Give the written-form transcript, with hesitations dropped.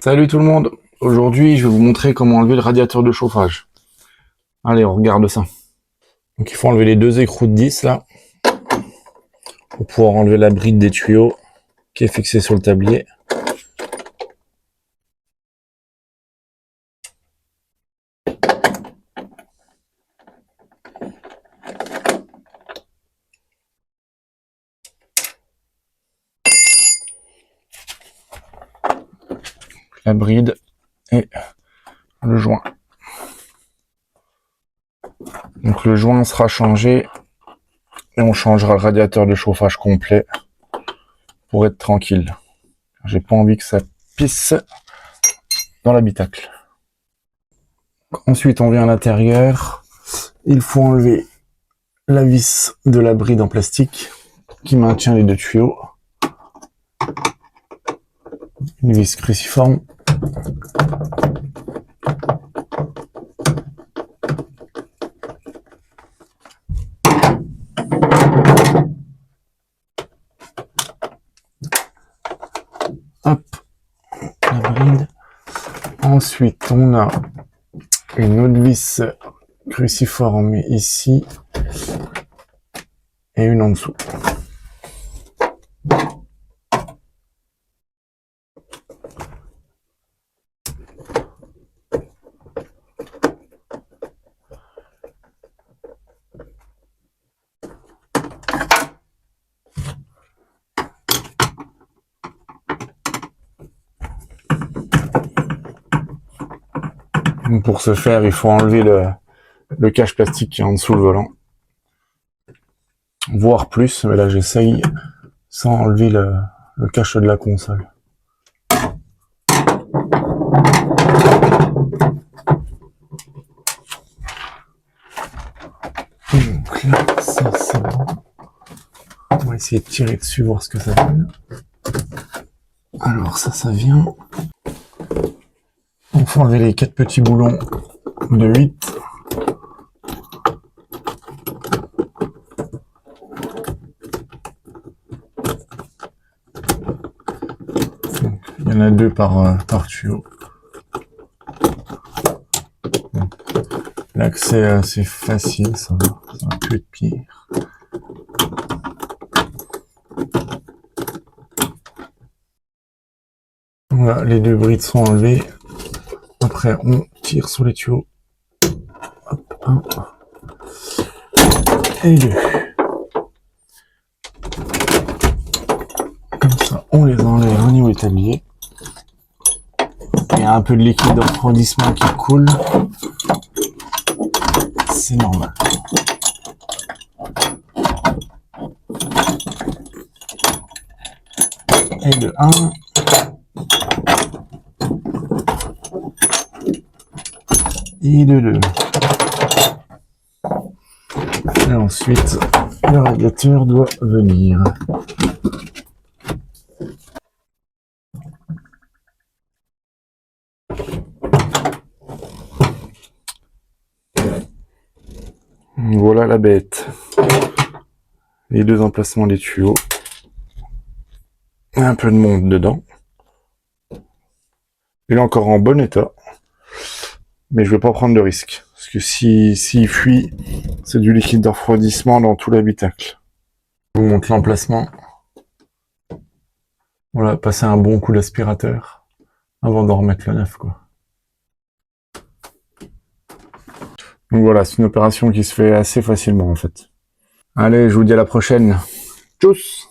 Salut tout le monde, aujourd'hui je vais vous montrer comment enlever le radiateur de chauffage. Allez, on regarde ça. Donc il faut enlever les deux écrous de 10 là, pour pouvoir enlever la bride des tuyaux qui est fixée sur le tablier. La bride et le joint. Donc le joint sera changé et on changera le radiateur de chauffage complet pour être tranquille. J'ai pas envie que ça pisse dans l'habitacle. Ensuite on vient à l'intérieur. Il faut enlever la vis de la bride en plastique qui maintient les deux tuyaux. Une vis cruciforme. Hop, la bride. Ensuite, on a une autre vis cruciforme ici et une en dessous. Donc pour ce faire, il faut enlever le cache plastique qui est en dessous le volant. Voire plus, mais là j'essaye sans enlever le cache de la console. Donc là, ça c'est bon. On va essayer de tirer dessus, voir ce que ça donne. Alors ça vient. Il faut enlever les 4 petits boulons de 8. Donc, il y en a 2 par tuyau. L'accès est assez facile, ça va plus être pire. Voilà, les 2 brides sont enlevées. Après, on tire sur les tuyaux. Hop, 1 et 2. Comme ça, on les enlève au niveau du tablier. Il y a un peu de liquide de refroidissement qui coule. C'est normal. Et de 1. Et de 2. Et ensuite, le radiateur doit venir. Voilà la bête. Les 2 emplacements des tuyaux. Un peu de monde dedans. Il est encore en bon état. Mais je ne vais pas prendre de risque. Parce que s'il fuit, c'est du liquide de refroidissement dans tout l'habitacle. Je vous montre l'emplacement. Voilà, passer un bon coup d'aspirateur avant d'en remettre le neuf, quoi. Donc voilà, c'est une opération qui se fait assez facilement en fait. Allez, je vous dis à la prochaine. Tchuss!